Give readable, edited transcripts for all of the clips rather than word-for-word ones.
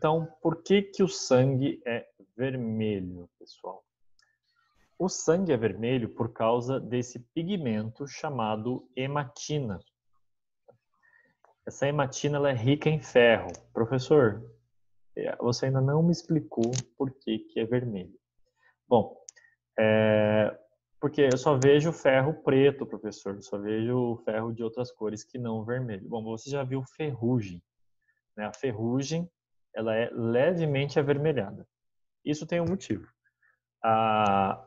Então, por que que o sangue é vermelho, pessoal? O sangue é vermelho por causa desse pigmento chamado hematina. Essa hematina ela é rica em ferro. Professor, você ainda não me explicou por que que é vermelho. Bom, porque eu só vejo ferro preto, professor. Eu só vejo ferro de outras cores que não vermelho. Bom, você já viu ferrugem, né? A ferrugem ela é levemente avermelhada. Isso tem um motivo. A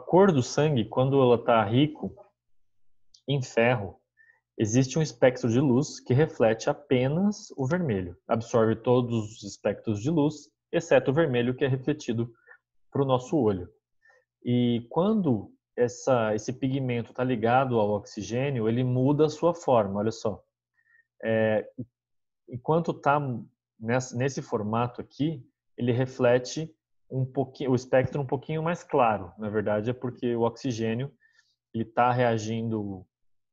cor do sangue, quando ela está rico em ferro, existe um espectro de luz que reflete apenas o vermelho. Absorve todos os espectros de luz, exceto o vermelho que é refletido para o nosso olho. E quando esse pigmento está ligado ao oxigênio, ele muda a sua forma, olha só. Enquanto está nesse formato aqui, ele reflete um pouquinho, o espectro um pouquinho mais claro. Na verdade, é porque o oxigênio está reagindo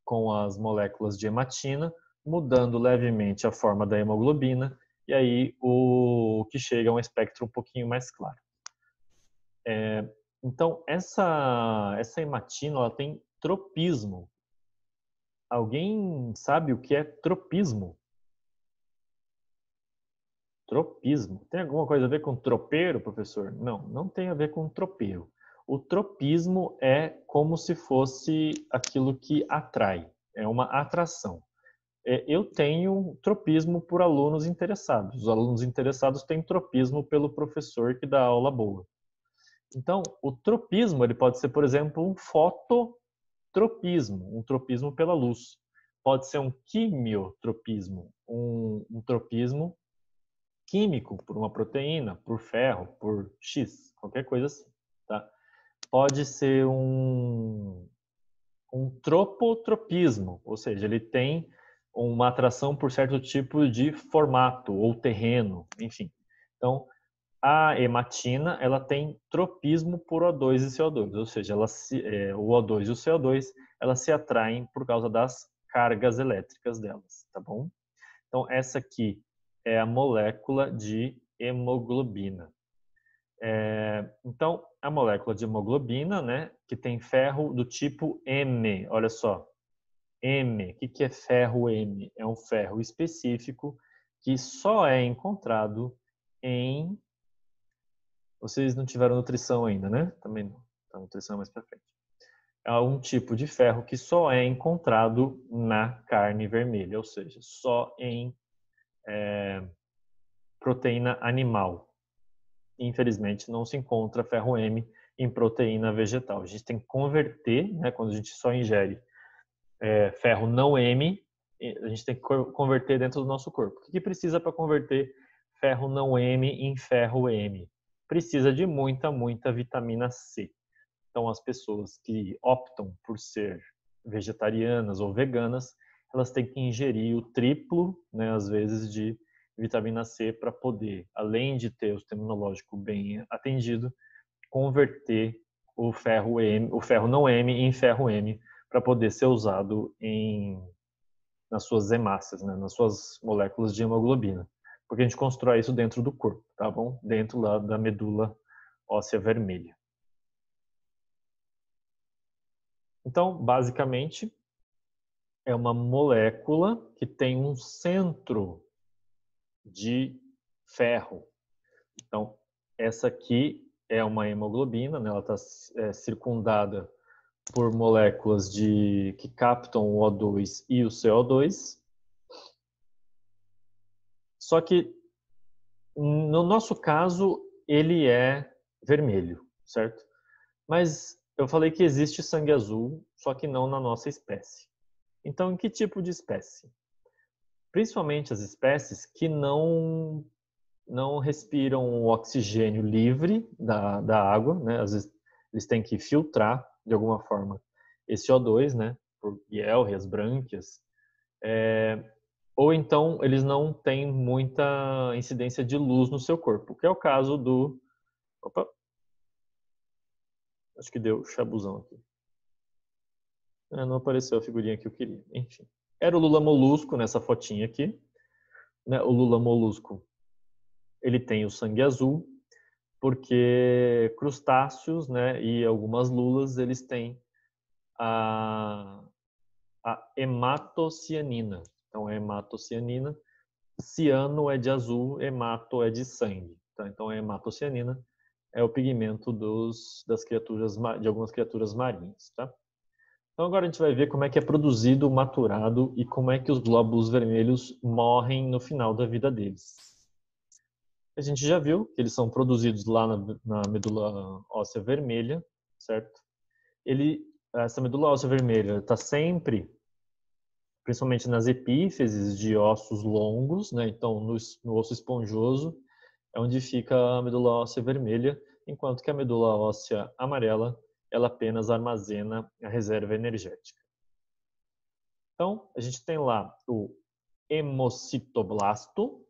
com as moléculas de hematina, mudando levemente a forma da hemoglobina, e aí o que chega é um espectro um pouquinho mais claro. Então, essa hematina ela tem tropismo. Alguém sabe o que é tropismo? Tropismo. Tem alguma coisa a ver com tropeiro, professor? Não, não tem a ver com tropeiro. O tropismo é como se fosse aquilo que atrai, é uma atração. Eu tenho tropismo por alunos interessados. Os alunos interessados têm tropismo pelo professor que dá aula boa. Então, o tropismo ele pode ser, por exemplo, um fototropismo, um tropismo pela luz. Pode ser um quimiotropismo, um tropismo químico por uma proteína, por ferro, por X, qualquer coisa assim. Tá? Pode ser um tropotropismo, ou seja, ele tem uma atração por certo tipo de formato ou terreno, enfim. Então, a hematina ela tem tropismo por O2 e CO2, ou seja, o O2 e o CO2 elas se atraem por causa das cargas elétricas delas, tá bom? Então, essa aqui é a molécula de hemoglobina. Então, a molécula de hemoglobina, né, que tem ferro do tipo M, olha só, M, o que é ferro M? É um ferro específico que só é encontrado em... Vocês não tiveram nutrição ainda, né? Também não. A nutrição é mais para frente. É um tipo de ferro que só é encontrado na carne vermelha, ou seja, só em proteína animal. Infelizmente, não se encontra ferro M em proteína vegetal. A gente tem que converter, né, quando a gente só ingere ferro não M, a gente tem que converter dentro do nosso corpo. O que precisa para converter ferro não M em ferro M? Precisa de muita vitamina C. Então, as pessoas que optam por ser vegetarianas ou veganas, elas têm que ingerir o triplo, né, às vezes, de vitamina C para poder, além de ter o sistema imunológico bem atendido, converter o ferro não M em ferro M para poder ser usado nas suas hemácias, né, nas suas moléculas de hemoglobina. Porque a gente constrói isso dentro do corpo, tá bom? Dentro lá da medula óssea vermelha. Então, basicamente, é uma molécula que tem um centro de ferro. Então, essa aqui é uma hemoglobina, né? Ela está circundada por moléculas que captam o O2 e o CO2. Só que, no nosso caso, ele é vermelho, certo? Mas eu falei que existe sangue azul, só que não na nossa espécie. Então, em que tipo de espécie? Principalmente as espécies que não respiram o oxigênio livre da água, né? Às vezes eles têm que filtrar de alguma forma esse O2, né? Por Guelre, as brânquias. Ou então eles não têm muita incidência de luz no seu corpo, que é o caso do... Opa! Acho que deu chabuzão aqui. Não apareceu a figurinha que eu queria. Enfim. Era o Lula Molusco nessa fotinha aqui. Né? O Lula Molusco ele tem o sangue azul, porque crustáceos, né, e algumas lulas, eles têm a, a hematocianina. Então, a hematocianina, ciano é de azul, hemato é de sangue. Tá? Então, a hematocianina é o pigmento das criaturas, de algumas criaturas marinhas. Tá? Então, agora a gente vai ver como é que é produzido, maturado e como é que os glóbulos vermelhos morrem no final da vida deles. A gente já viu que eles são produzidos lá na medula óssea vermelha, certo? Essa medula óssea vermelha está sempre, principalmente nas epífises de ossos longos, né? Então, no osso esponjoso é onde fica a medula óssea vermelha, enquanto que a medula óssea amarela, ela apenas armazena a reserva energética. Então, a gente tem lá o hemocitoblasto,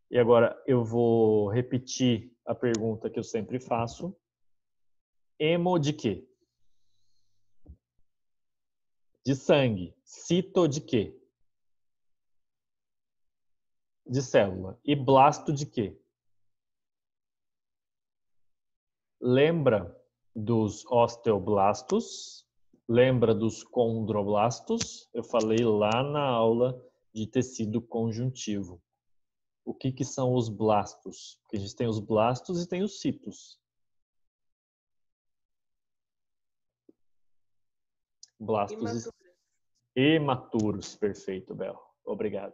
e agora eu vou repetir a pergunta que eu sempre faço. Hemo de quê? De sangue. Cito de quê? De célula. E blasto de quê? Lembra dos osteoblastos? Lembra dos condroblastos? Eu falei lá na aula de tecido conjuntivo. O que são os blastos? Porque a gente tem os blastos e tem os citos. Blastos imaturos. Perfeito, Bel. Obrigado.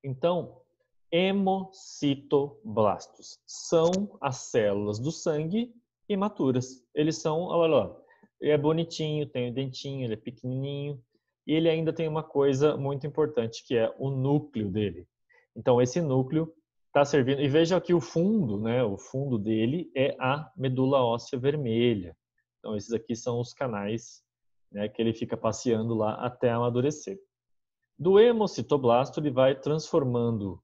Então, hemocitoblastos são as células do sangue imaturas. Eles são, olha lá, ele é bonitinho, tem o dentinho, ele é pequenininho e ele ainda tem uma coisa muito importante que é o núcleo dele. Então, esse núcleo está servindo, e veja aqui o fundo, né? O fundo dele é a medula óssea vermelha. Então, esses aqui são os canais, né, que ele fica passeando lá até amadurecer. Do hemocitoblasto, ele vai transformando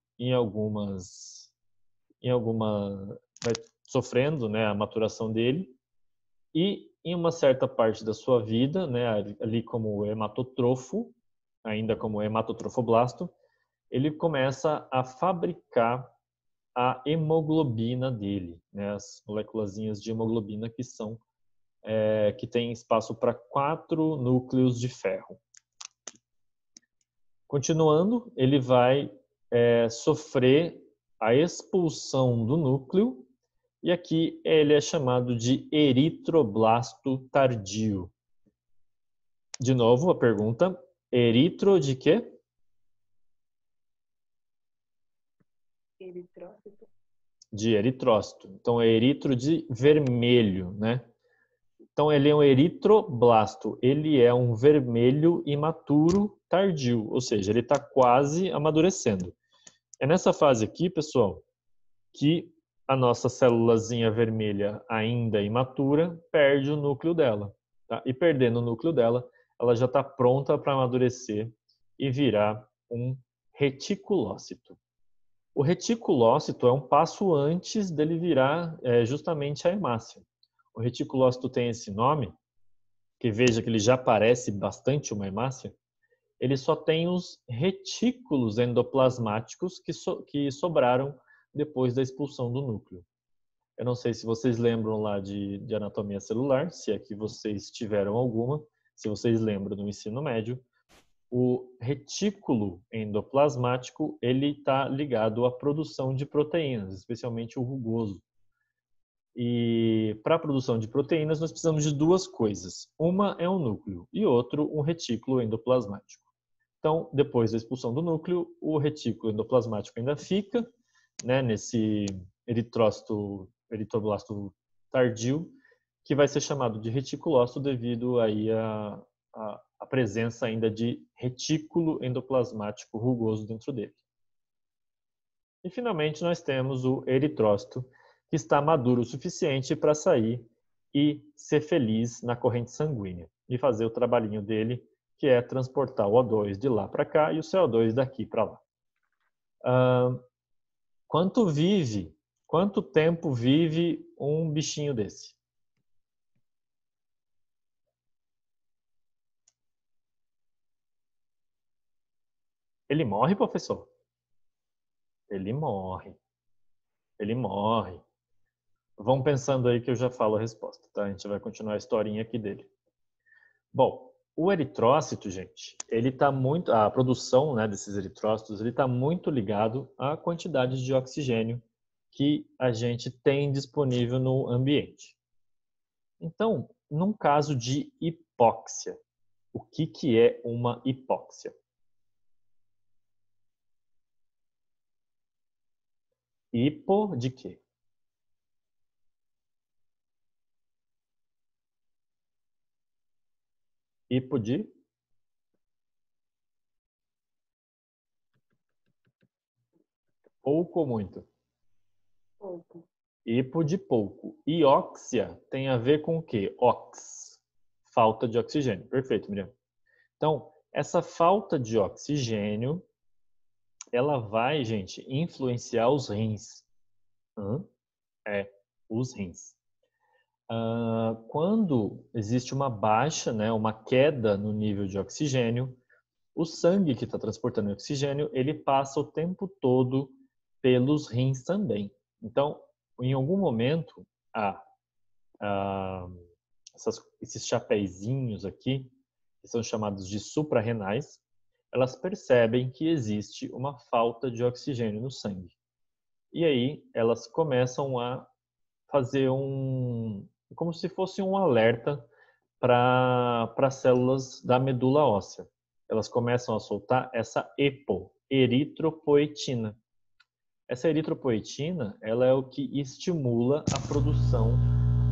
vai sofrendo, né, a maturação dele, e em uma certa parte da sua vida, né, ali como hematotrofo, ainda como hematotrofoblasto, ele começa a fabricar a hemoglobina dele, né, as moléculazinhas de hemoglobina que tem espaço para 4 núcleos de ferro. Continuando, ele vai sofrer a expulsão do núcleo e aqui ele é chamado de eritroblasto tardio. De novo a pergunta, eritro de quê? Eritrócito. De eritrócito. Então é eritro de vermelho, né? Então ele é um eritroblasto, ele é um vermelho imaturo tardio, ou seja, ele está quase amadurecendo. É nessa fase aqui, pessoal, que a nossa célulazinha vermelha ainda imatura perde o núcleo dela. Tá? E perdendo o núcleo dela, ela já está pronta para amadurecer e virar um reticulócito. O reticulócito é um passo antes dele virar justamente a hemácia. O reticulócito tem esse nome, que veja que ele já parece bastante uma hemácia, ele só tem os retículos endoplasmáticos que sobraram depois da expulsão do núcleo. Eu não sei se vocês lembram lá de anatomia celular, se é que vocês tiveram alguma, se vocês lembram do ensino médio, o retículo endoplasmático ele está ligado à produção de proteínas, especialmente o rugoso. E para a produção de proteínas nós precisamos de duas coisas. Uma é um núcleo e outro um retículo endoplasmático. Então, depois da expulsão do núcleo, o retículo endoplasmático ainda fica, né, nesse eritroblasto tardio, que vai ser chamado de reticulócito devido aí a presença ainda de retículo endoplasmático rugoso dentro dele. E finalmente nós temos o eritrócito, que está maduro o suficiente para sair e ser feliz na corrente sanguínea e fazer o trabalhinho dele, que é transportar o O2 de lá para cá e o CO2 daqui para lá. Quanto tempo vive um bichinho desse? Ele morre, professor? Ele morre. Ele morre. Vão pensando aí que eu já falo a resposta, tá? A gente vai continuar a historinha aqui dele. Bom, o eritrócito, gente, ele tá muito, a produção, né, desses eritrócitos, ele está muito ligado à quantidade de oxigênio que a gente tem disponível no ambiente. Então, num caso de hipóxia, o que é uma hipóxia? Hipo de quê? Hipo de pouco ou muito? Pouco. Hipo de pouco. E óxia tem a ver com o quê? Ox. Falta de oxigênio. Perfeito, Miriam. Então, essa falta de oxigênio, ela vai, gente, influenciar os rins. Os rins. Quando existe uma baixa, né, uma queda no nível de oxigênio, o sangue que está transportando o oxigênio, ele passa o tempo todo pelos rins também. Então, em algum momento, esses chapeizinhos aqui, que são chamados de suprarrenais, elas percebem que existe uma falta de oxigênio no sangue. E aí elas começam a fazer como se fosse um alerta para as células da medula óssea. Elas começam a soltar essa EPO, eritropoetina. Essa eritropoetina, ela é o que estimula a produção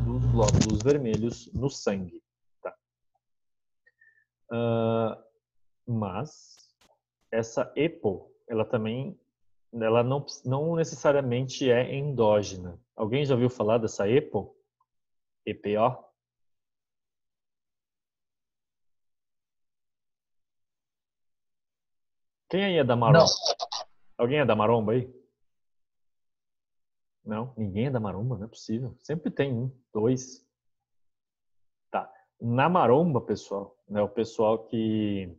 dos glóbulos vermelhos no sangue. Tá? Mas essa EPO, ela não necessariamente é endógena. Alguém já ouviu falar dessa EPO? EPO? Quem aí é da Não. maromba? Alguém é da maromba aí? Não? Ninguém é da maromba? Não é possível. Sempre tem um, dois. Tá. Na maromba, pessoal, né, o pessoal que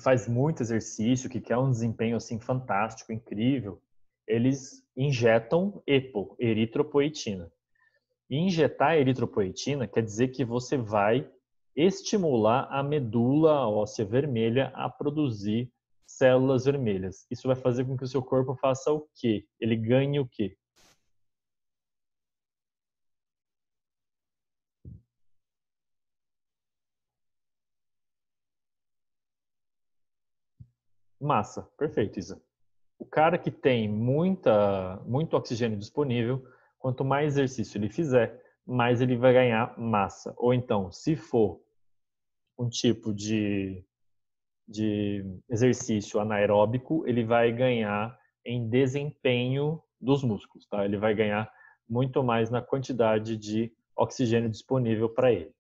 faz muito exercício, que quer um desempenho assim fantástico, incrível, eles injetam EPO, eritropoetina. E injetar eritropoetina quer dizer que você vai estimular a medula óssea vermelha a produzir células vermelhas. Isso vai fazer com que o seu corpo faça o quê? Ele ganhe o quê? Massa. Perfeito, Isa. O cara que tem muito oxigênio disponível, quanto mais exercício ele fizer, mais ele vai ganhar massa. Ou então, se for um tipo de exercício anaeróbico, ele vai ganhar em desempenho dos músculos, tá? Ele vai ganhar muito mais na quantidade de oxigênio disponível para ele.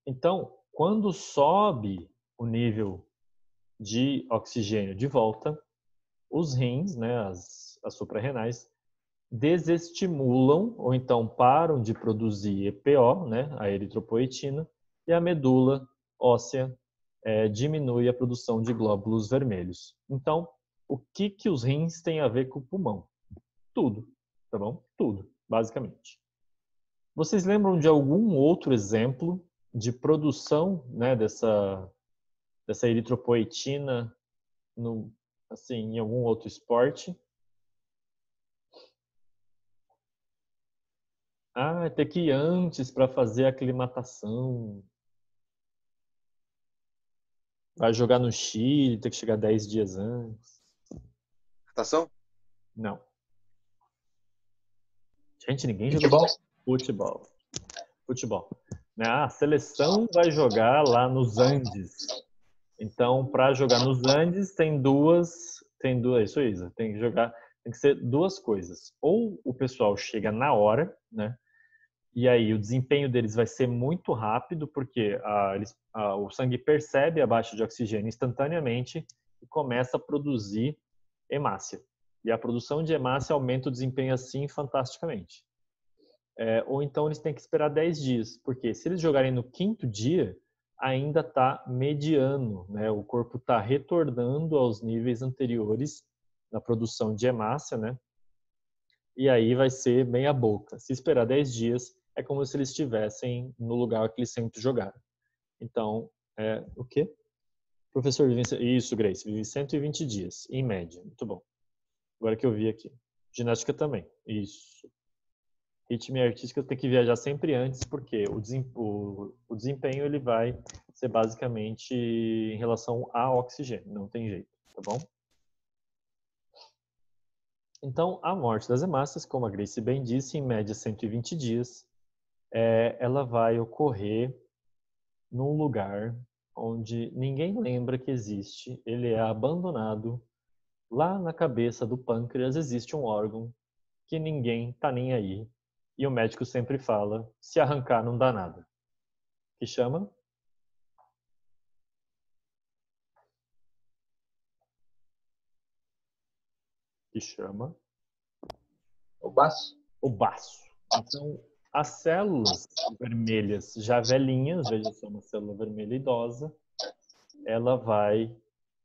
Então, quando sobe o nível de oxigênio de volta, os rins, né, as suprarrenais, desestimulam ou então param de produzir EPO, né, a eritropoetina, e a medula óssea diminui a produção de glóbulos vermelhos. Então, o que os rins têm a ver com o pulmão? Tudo, tá bom? Tudo, basicamente. Vocês lembram de algum outro exemplo de produção, né, dessa eritropoetina no, assim, em algum outro esporte? Ah, ter que ir antes para fazer a aclimatação. Vai jogar no Chile, ter que chegar 10 dias antes. Natação? Não. Gente, ninguém joga Futebol? futebol. Futebol. Né? A seleção vai jogar lá nos Andes. Então, para jogar nos Andes, isso aí, Isa, tem que jogar, tem que ser duas coisas. Ou o pessoal chega na hora, né? E aí o desempenho deles vai ser muito rápido, porque o sangue percebe a baixa de oxigênio instantaneamente e começa a produzir hemácia. E a produção de hemácia aumenta o desempenho assim fantasticamente. Ou então eles têm que esperar 10 dias, porque se eles jogarem no quinto dia, ainda está mediano, né? O corpo está retornando aos níveis anteriores da produção de hemácia, né? e aí vai ser meia boca. Se esperar 10 dias, é como se eles estivessem no lugar que eles sempre jogaram. Então, o quê? Professor vive... Isso, Grace, vive 120 dias, em média. Muito bom. Agora que eu vi aqui. Ginástica também. Isso. Ritmo e artística tem que viajar sempre antes, porque o desempenho ele vai ser basicamente em relação ao oxigênio, não tem jeito, tá bom? Então, a morte das hemácias, como a Grace bem disse, em média 120 dias, ela vai ocorrer num lugar onde ninguém lembra que existe, ele é abandonado. Lá na cabeça do pâncreas existe um órgão que ninguém tá nem aí. E o médico sempre fala, se arrancar não dá nada. Que chama? Que chama? O baço. O baço. Então, as células vermelhas já velhinhas, veja só, uma célula vermelha idosa, ela vai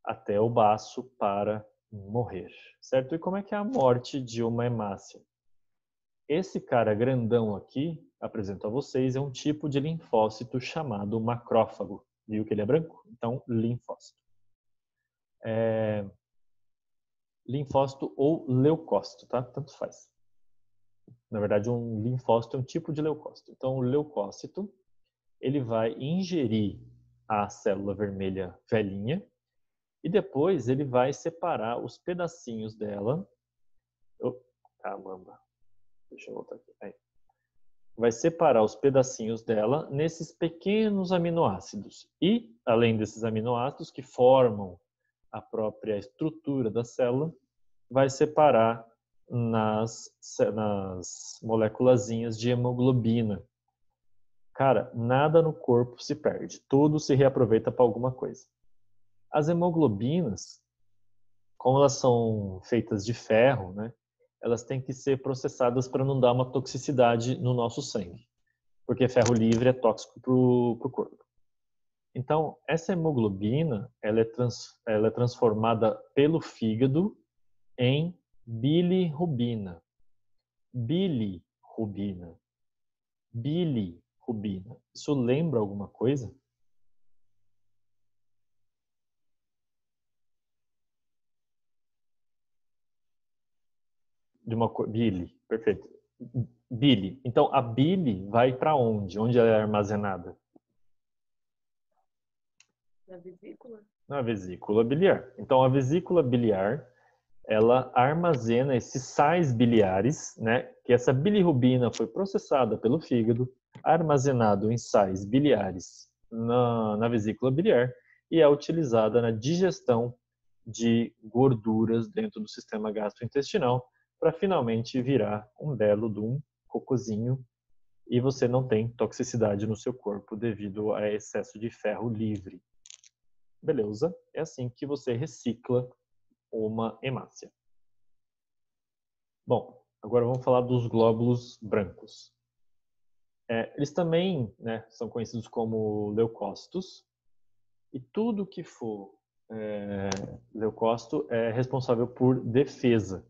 até o baço para morrer, certo? E como é que é a morte de uma hemácia? Esse cara grandão aqui, apresento a vocês, é um tipo de linfócito chamado macrófago. Viu que ele é branco? Então, linfócito. Linfócito ou leucócito, tá? Tanto faz. Na verdade, um linfócito é um tipo de leucócito. Então, o leucócito, ele vai ingerir a célula vermelha velhinha e depois ele vai separar os pedacinhos dela. Caramba. Deixa eu voltar aqui. Aí. Vai separar os pedacinhos dela nesses pequenos aminoácidos. E, além desses aminoácidos que formam a própria estrutura da célula, vai separar nas moléculazinhas de hemoglobina. Cara, nada no corpo se perde, tudo se reaproveita para alguma coisa. As hemoglobinas, como elas são feitas de ferro, né, elas têm que ser processadas para não dar uma toxicidade no nosso sangue, porque ferro livre é tóxico para o corpo. Então, essa hemoglobina ela é transformada pelo fígado em bilirrubina. Bilirrubina. Bilirrubina. Isso lembra alguma coisa? De uma bile, perfeito. Bile. Então, a bile vai para onde? Onde ela é armazenada? Na vesícula? Na vesícula biliar. Então, a vesícula biliar, ela armazena esses sais biliares, né? Que essa bilirrubina foi processada pelo fígado, armazenado em sais biliares na vesícula biliar e é utilizada na digestão de gorduras dentro do sistema gastrointestinal para finalmente virar um belo de um cocôzinho e você não tem toxicidade no seu corpo devido a excesso de ferro livre. Beleza? É assim que você recicla uma hemácia. Bom, agora vamos falar dos glóbulos brancos. Eles também, né, são conhecidos como leucócitos e tudo que for leucócito é responsável por defesa,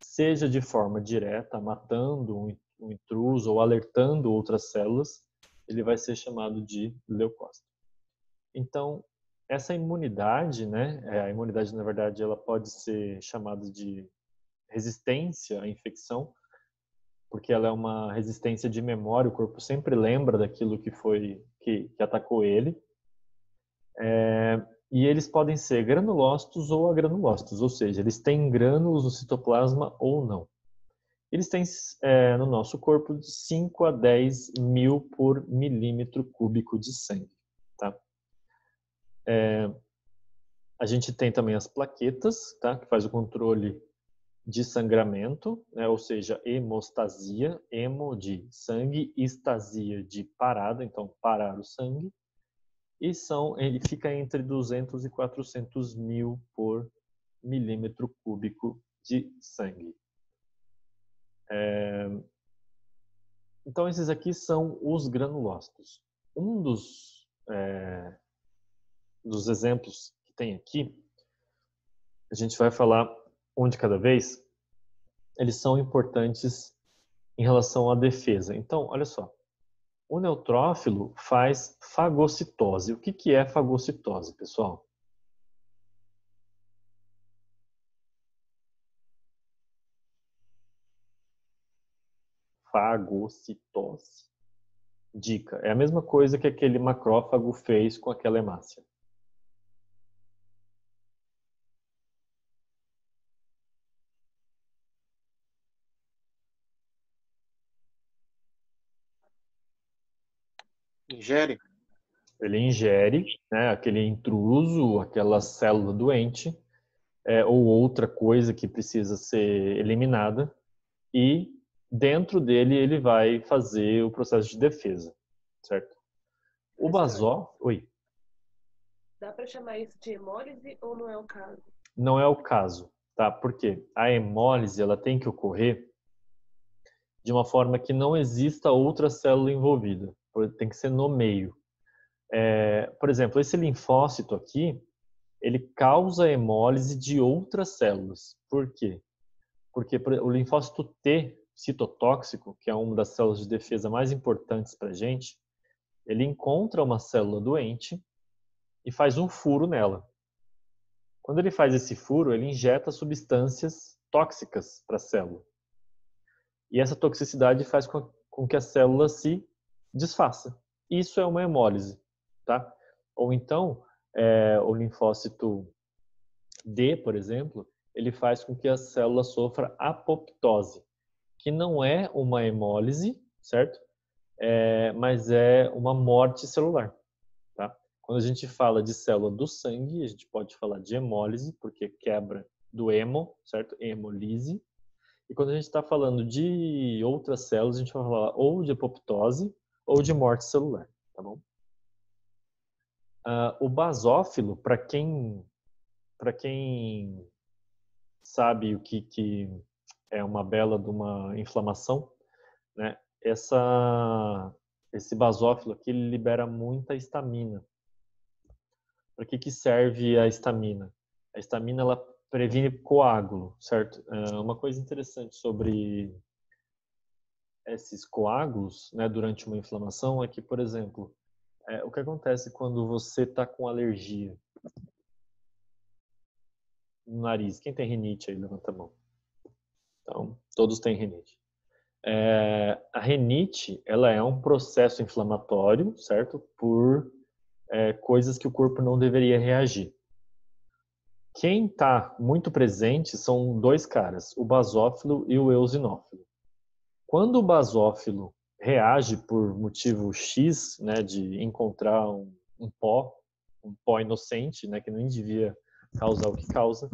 seja de forma direta, matando um intruso ou alertando outras células, ele vai ser chamado de leucócito. Então, essa imunidade, né, a imunidade na verdade ela pode ser chamada de resistência à infecção, porque ela é uma resistência de memória, o corpo sempre lembra daquilo que atacou ele. E eles podem ser granulócitos ou agranulócitos, ou seja, eles têm grânulos no citoplasma ou não. Eles têm no nosso corpo de 5 a 10 mil por milímetro cúbico de sangue. Tá? A gente tem também as plaquetas, tá? Que faz o controle de sangramento, né? Ou seja, hemostasia, hemo de sangue, estasia de parada, então parar o sangue. E ele fica entre 200 e 400 mil por milímetro cúbico de sangue. Então, esses aqui são os granulócitos. Um dos exemplos que tem aqui, a gente vai falar um de cada vez. eles são importantes em relação à defesa. Então, olha só. O neutrófilo faz fagocitose. O que é fagocitose, pessoal? Fagocitose. Dica. É a mesma coisa que aquele macrófago fez com aquela hemácia. Ingere? Ele ingere, né, aquele intruso, aquela célula doente, ou outra coisa que precisa ser eliminada, e dentro dele ele vai fazer o processo de defesa, certo? O basófilo... Oi. Dá para chamar isso de hemólise ou não é o caso? Não é o caso, tá? Porque a hemólise ela tem que ocorrer de uma forma que não exista outra célula envolvida. Tem que ser no meio. Por exemplo, esse linfócito aqui, ele causa hemólise de outras células. Por quê? Porque o linfócito T, citotóxico, que é uma das células de defesa mais importantes para a gente, ele encontra uma célula doente e faz um furo nela. Quando ele faz esse furo, ele injeta substâncias tóxicas para a célula. E essa toxicidade faz com que a célula se desfaça. Isso é uma hemólise, tá? Ou então, o linfócito D, por exemplo, ele faz com que a célula sofra apoptose, que não é uma hemólise, certo? Mas é uma morte celular, tá? Quando a gente fala de célula do sangue, a gente pode falar de hemólise, porque quebra do hemo, certo? Hemolise. E quando a gente está falando de outras células, a gente vai falar ou de apoptose ou de morte celular, tá bom? O basófilo, para quem sabe o que é uma bela de uma inflamação, né? Esse basófilo aqui ele libera muita histamina. Para que serve a histamina? A histamina ela previne coágulo, certo? Uma coisa interessante sobre esses coágulos, né, durante uma inflamação é que, por exemplo, o que acontece quando você está com alergia no nariz? Quem tem rinite aí? Levanta a mão. Então, todos têm rinite. A rinite, ela é um processo inflamatório, certo? Por coisas que o corpo não deveria reagir. Quem está muito presente são dois caras, o basófilo e o eosinófilo. Quando o basófilo reage por motivo X, né, de encontrar um pó inocente, né, que nem devia causar o que causa,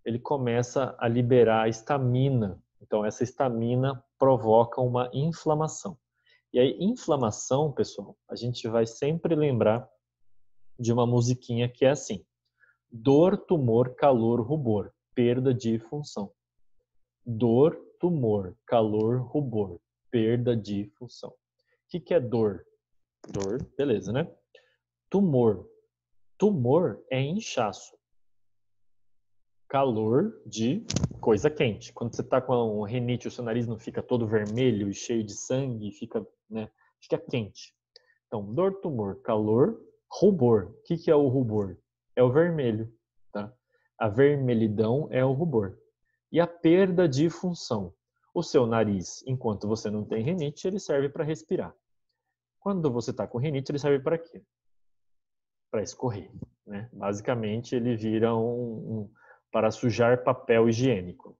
ele começa a liberar histamina. Então, essa histamina provoca uma inflamação. E aí, inflamação, pessoal, a gente vai sempre lembrar de uma musiquinha que é assim: dor, tumor, calor, rubor, perda de função. Dor, tumor, calor, rubor, perda de função. O que é dor? Dor, beleza, né? Tumor. Tumor é inchaço. Calor de coisa quente. Quando você está com um rinite, o seu nariz não fica todo vermelho e cheio de sangue, fica, né, fica quente. Então, dor, tumor, calor, rubor. O que é o rubor? É o vermelho, tá? A vermelhidão é o rubor. E a perda de função. O seu nariz, enquanto você não tem rinite, ele serve para respirar. Quando você está com rinite, ele serve para quê? Para escorrer, né? Basicamente, ele vira para sujar papel higiênico.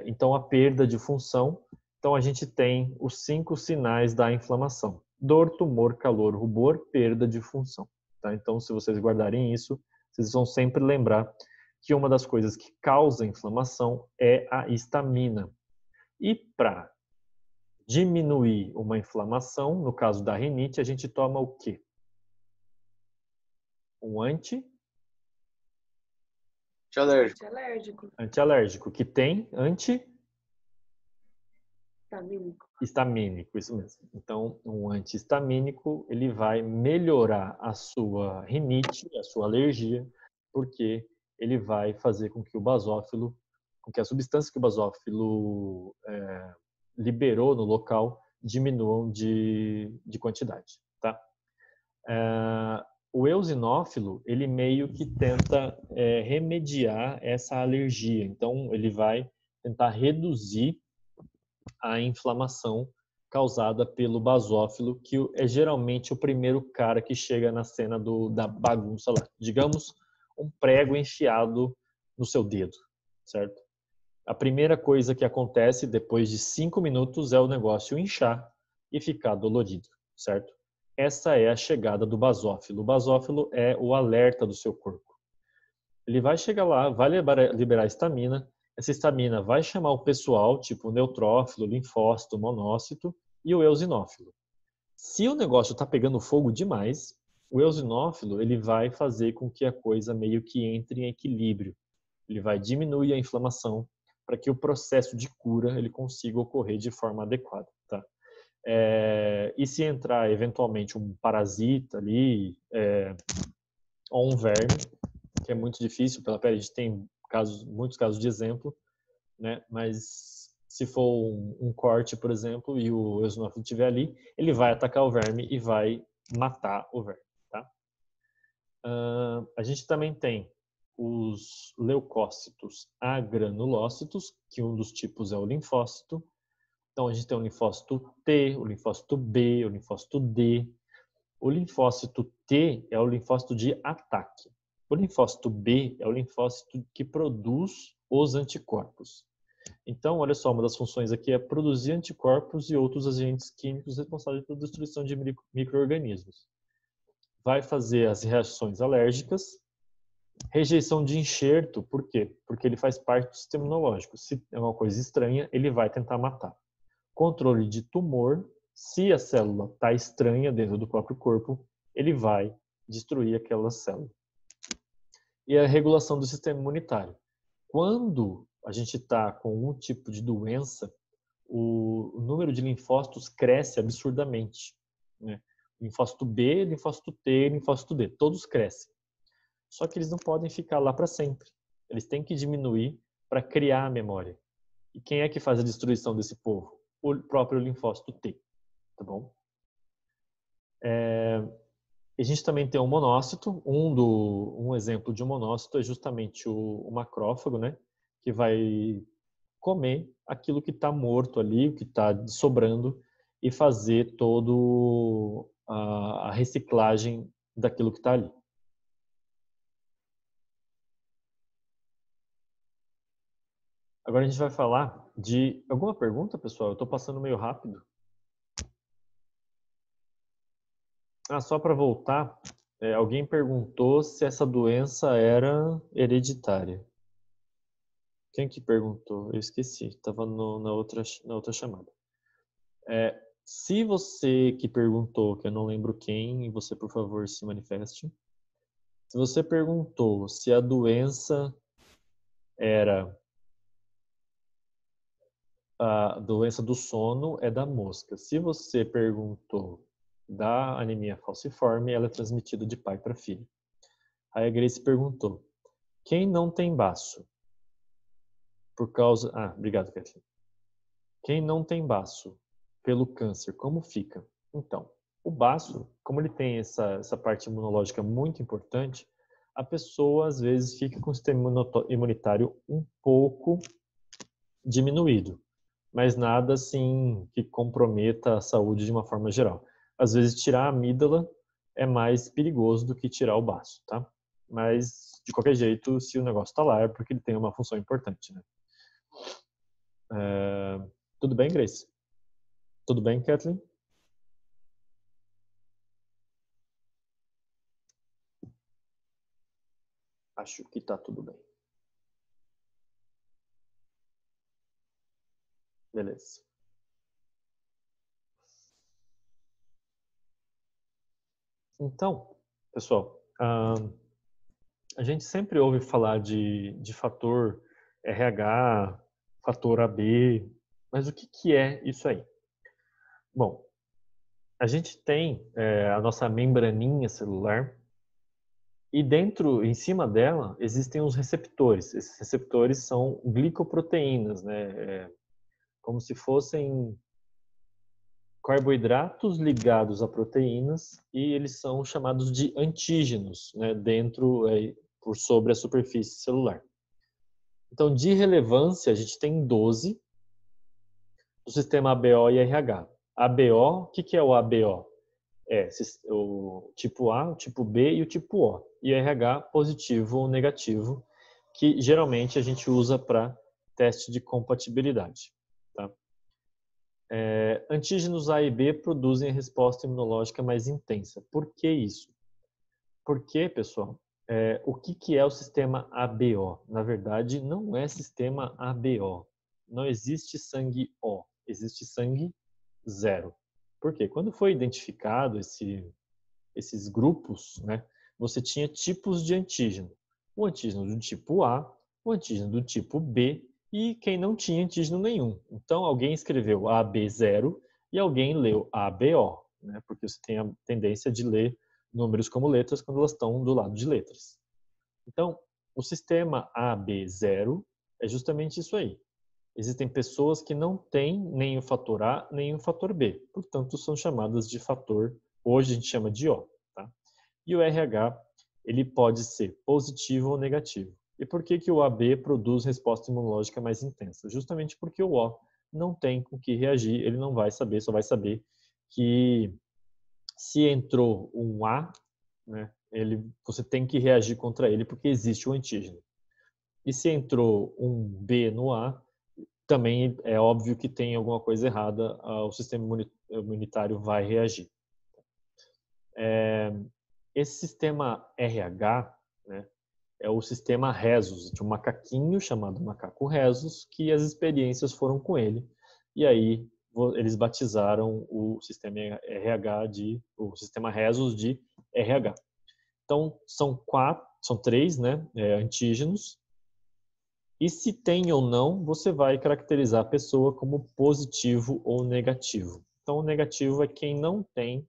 Então, a perda de função. Então, a gente tem os 5 sinais da inflamação: dor, tumor, calor, rubor, perda de função. Tá? Então, se vocês guardarem isso, vocês vão sempre lembrar que uma das coisas que causa inflamação é a histamina. E para diminuir uma inflamação, no caso da rinite, a gente toma o quê? Um Antialérgico. antialérgico, que tem Histamínico. histamínico, isso mesmo. Então, um antihistamínico, ele vai melhorar a sua rinite, a sua alergia, porque ele vai fazer com que o basófilo com que a substância que o basófilo liberou no local diminuam de quantidade, tá? O eosinófilo, ele meio que tenta remediar essa alergia. Então, ele vai tentar reduzir a inflamação causada pelo basófilo, que é geralmente o primeiro cara que chega na cena da bagunça lá. Digamos, um prego enfiado no seu dedo, certo? A primeira coisa que acontece depois de 5 minutos é o negócio inchar e ficar dolorido, certo? Essa é a chegada do basófilo. O basófilo é o alerta do seu corpo. Ele vai chegar lá, vai liberar histamina. Essa histamina vai chamar o pessoal, tipo o neutrófilo, linfócito, monócito e o eosinófilo. Se o negócio está pegando fogo demais, o eosinófilo ele vai fazer com que a coisa meio que entre em equilíbrio. Ele vai diminuir a inflamação para que o processo de cura ele consiga ocorrer de forma adequada, tá? E se entrar eventualmente um parasita ali, ou um verme, que é muito difícil pela pele, a gente tem muitos casos de exemplo, né? Mas se for um corte, por exemplo, e o eosinófilo estiver ali, ele vai atacar o verme e vai matar o verme, tá? A gente também tem os leucócitos agranulócitos, que um dos tipos é o linfócito. Então, a gente tem o linfócito T, o linfócito B, o linfócito D. O linfócito T é o linfócito de ataque. O linfócito B é o linfócito que produz os anticorpos. Então, olha só, uma das funções aqui é produzir anticorpos e outros agentes químicos responsáveis pela destruição de micro-organismos. Vai fazer as reações alérgicas. Rejeição de enxerto, por quê? Porque ele faz parte do sistema imunológico. Se é uma coisa estranha, ele vai tentar matar. Controle de tumor, se a célula está estranha dentro do próprio corpo, ele vai destruir aquela célula. E a regulação do sistema imunitário. Quando a gente está com um tipo de doença, o número de linfócitos cresce absurdamente, né? Linfócito B, linfócito T, linfócito D, todos crescem. Só que eles não podem ficar lá para sempre. Eles têm que diminuir para criar a memória. E quem é que faz a destruição desse povo? O próprio linfócito T, tá bom? A gente também tem o monócito. Um exemplo de um monócito é justamente o macrófago, né? Que vai comer aquilo que está morto ali, o que está sobrando, e fazer toda a reciclagem daquilo que está ali. Agora a gente vai falar de... Alguma pergunta, pessoal? Eu estou passando meio rápido. Só para voltar, alguém perguntou se essa doença era hereditária. Quem que perguntou? Eu esqueci, estava na outra chamada. Se você que perguntou, que eu não lembro quem, você por favor se manifeste. Se você perguntou se a doença era a doença do sono, é da mosca. Se você perguntou da anemia falciforme, ela é transmitida de pai para filho. Aí a Grace perguntou: quem não tem baço? Por causa... obrigado, Kathleen. Quem não tem baço pelo câncer, como fica? Então, o baço, como ele tem essa parte imunológica muito importante, a pessoa às vezes fica com o sistema imunitário um pouco diminuído, mas nada assim que comprometa a saúde de uma forma geral. Às vezes tirar a amígdala é mais perigoso do que tirar o baço, tá? Mas, de qualquer jeito, se o negócio está lá é porque ele tem uma função importante, né? Tudo bem, Grace? Tudo bem, Kathleen? Acho que tá tudo bem. Beleza. Então, pessoal, a gente sempre ouve falar de fator RH, fator AB, mas o que é isso aí? Bom, a gente tem a nossa membraninha celular, E em cima dela, existem os receptores. Esses receptores são glicoproteínas, né? Como se fossem carboidratos ligados a proteínas e eles são chamados de antígenos, né? Por sobre a superfície celular. Então, de relevância, a gente tem 12 do sistema ABO e RH. ABO, o que é o ABO? É o tipo A, o tipo B e o tipo O. E RH positivo ou negativo, que geralmente a gente usa para teste de compatibilidade. Tá? Antígenos A e B produzem a resposta imunológica mais intensa. Por que isso? Porque, pessoal, o que é o sistema ABO? Na verdade, não é sistema ABO. Não existe sangue O, existe sangue zero. Por quê? Quando foi identificado esses grupos, né, você tinha tipos de antígeno. O antígeno do tipo A, o antígeno do tipo B e quem não tinha antígeno nenhum. Então, alguém escreveu AB0 e alguém leu ABO, né, porque você tem a tendência de ler números como letras quando elas estão do lado de letras. Então, o sistema AB0 é justamente isso aí. Existem pessoas que não têm nem o fator A, nem o fator B. Portanto, são chamadas de fator, hoje a gente chama de O. Tá? E o RH, ele pode ser positivo ou negativo. E por que o AB produz resposta imunológica mais intensa? Justamente porque o O não tem com que reagir, ele não vai saber, só vai saber que se entrou um A, né, você tem que reagir contra ele porque existe o antígeno. E se entrou um B no A, também é óbvio que tem alguma coisa errada, o sistema imunitário vai reagir. Esse sistema RH, né, é o sistema Rhesus, de um macaquinho chamado macaco Rhesus, que as experiências foram com ele. E aí eles batizaram o sistema RH o sistema Rhesus de RH. Então são três, né, antígenos. E se tem ou não, você vai caracterizar a pessoa como positivo ou negativo. Então, o negativo é quem não tem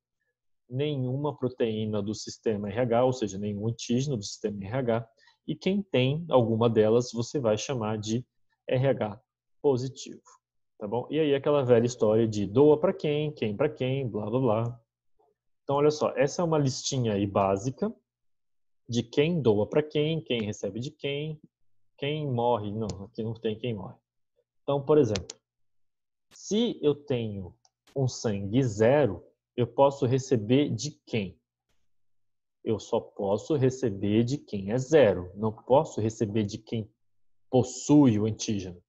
nenhuma proteína do sistema RH, ou seja, nenhum antígeno do sistema RH, e quem tem alguma delas, você vai chamar de RH positivo, tá bom? E aí aquela velha história de doa para quem para quem, blá, blá, blá. Então, olha só, essa é uma listinha aí básica de quem doa para quem recebe de quem morre. Não, aqui não tem quem morre. Então, por exemplo, se eu tenho um sangue zero, eu posso receber de quem? Eu só posso receber de quem é zero. Não posso receber de quem possui o antígeno.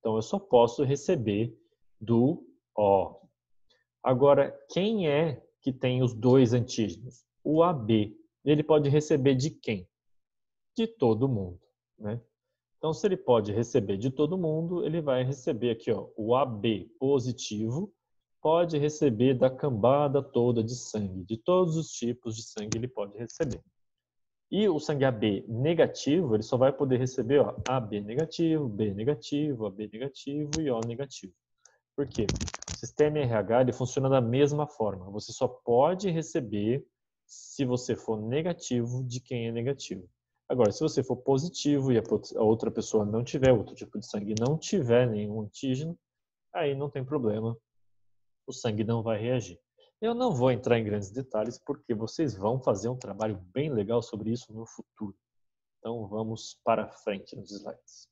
Então, eu só posso receber do O. Agora, quem é que tem os dois antígenos? O AB. Ele pode receber de quem? De todo mundo, né? Então, se ele pode receber de todo mundo, ele vai receber aqui, ó, o AB positivo, pode receber da cambada toda de sangue, de todos os tipos de sangue ele pode receber. E o sangue AB negativo, ele só vai poder receber, ó, AB negativo, B negativo, AB negativo e O negativo. Por quê? O sistema RH ele funciona da mesma forma. Você só pode receber se você for negativo de quem é negativo. Agora, se você for positivo e a outra pessoa não tiver outro tipo de sangue, não tiver nenhum antígeno, aí não tem problema, o sangue não vai reagir. Eu não vou entrar em grandes detalhes porque vocês vão fazer um trabalho bem legal sobre isso no futuro. Então vamos para frente nos slides.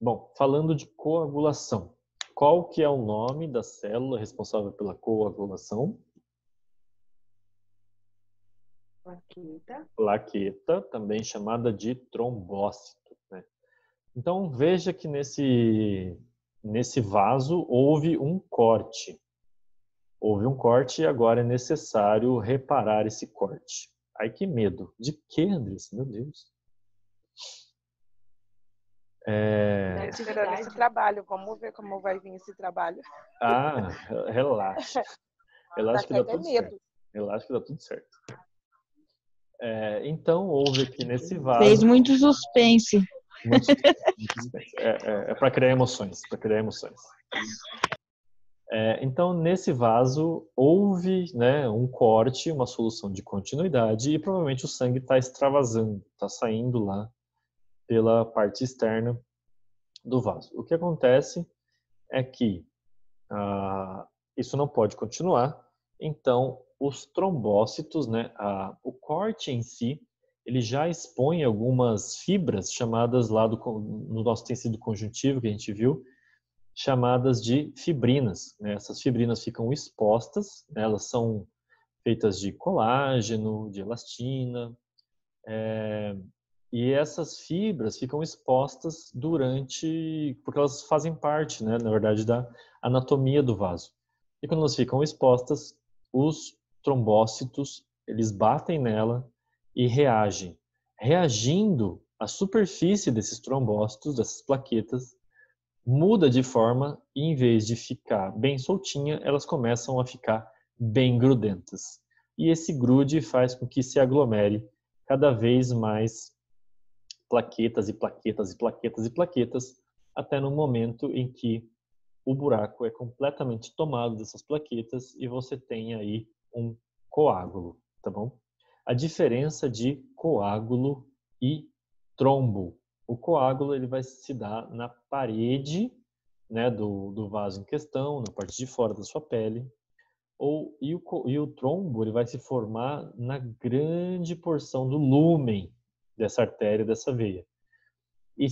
Bom, falando de coagulação. Qual que é o nome da célula responsável pela coagulação? Plaqueta, também chamada de trombócito, né? Então veja que nesse vaso houve um corte. Houve um corte e agora é necessário reparar esse corte. Ai, que medo. De quê, Andressa? Meu Deus. Esperando esse trabalho. Vamos ver como vai vir esse trabalho. Ah, relaxa. Relaxa que dá tudo certo. Relaxa que dá tudo certo. Então, houve aqui nesse vaso... Fez muito suspense. Muito suspense. É para criar emoções, Então, nesse vaso, houve, né, um corte, uma solução de continuidade e provavelmente o sangue está extravasando, está saindo lá pela parte externa do vaso. O que acontece é que isso não pode continuar, então os trombócitos, né, o corte em si, ele já expõe algumas fibras chamadas lá no nosso tecido conjuntivo que a gente viu, chamadas de fibrinas, né? Essas fibrinas ficam expostas, né? Elas são feitas de colágeno, de elastina, e essas fibras ficam expostas porque elas fazem parte, né, na verdade, da anatomia do vaso. E quando elas ficam expostas, os trombócitos, eles batem nela e reagem. Reagindo, a superfície desses trombócitos, dessas plaquetas, muda de forma e em vez de ficar bem soltinha, elas começam a ficar bem grudentas. E esse grude faz com que se aglomere cada vez mais plaquetas e plaquetas e plaquetas e plaquetas, até no momento em que o buraco é completamente tomado dessas plaquetas e você tem aí um coágulo, tá bom? A diferença de coágulo e trombo. O coágulo ele vai se dar na parede, né, do vaso em questão, na parte de fora da sua pele, e o trombo ele vai se formar na grande porção do lúmen dessa artéria, dessa veia. E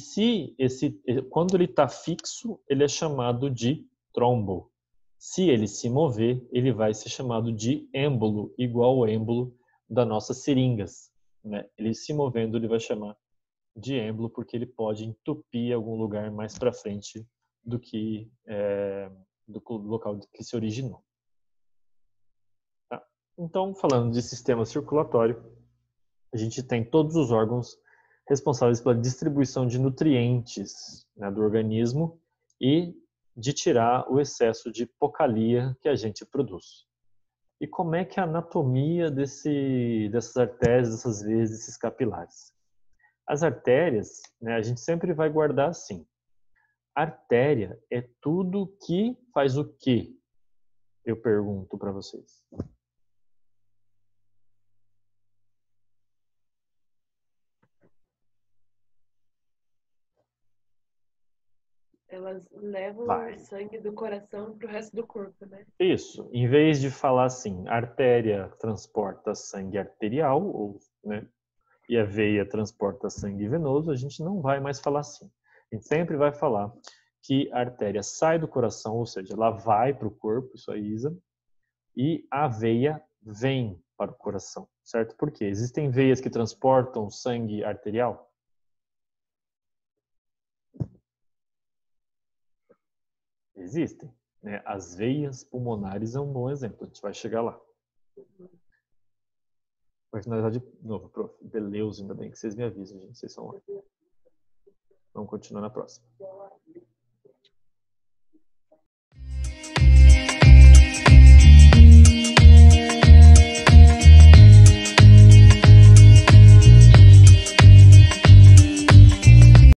quando ele está fixo, ele é chamado de trombo. Se ele se mover, ele vai ser chamado de êmbolo, igual o êmbolo das nossas seringas, né? Ele se movendo, ele vai chamar de êmbolo porque ele pode entupir algum lugar mais para frente do que do local que se originou. Tá? Então, falando de sistema circulatório, a gente tem todos os órgãos responsáveis pela distribuição de nutrientes, né, do organismo e de tirar o excesso de hipocalia que a gente produz. E como é que é a anatomia dessas artérias, dessas veias, desses capilares? As artérias, né, a gente sempre vai guardar assim. Artéria é tudo que faz o quê? Eu pergunto para vocês. Elas levam Vai. o sangue do coração para o resto do corpo, né? Isso. Em vez de falar assim, artéria transporta sangue arterial, né, e a veia transporta sangue venoso, a gente não vai mais falar assim. A gente sempre vai falar que a artéria sai do coração, ou seja, ela vai para o corpo, isso aí, Isa, e a veia vem para o coração, certo? Por quê? Existem veias que transportam sangue arterial? Existem, né? As veias pulmonares é um bom exemplo, a gente vai chegar lá. Vai finalizar de novo, prof. Beleza, ainda bem que vocês me avisam, gente, vocês são lá. Vamos continuar na próxima.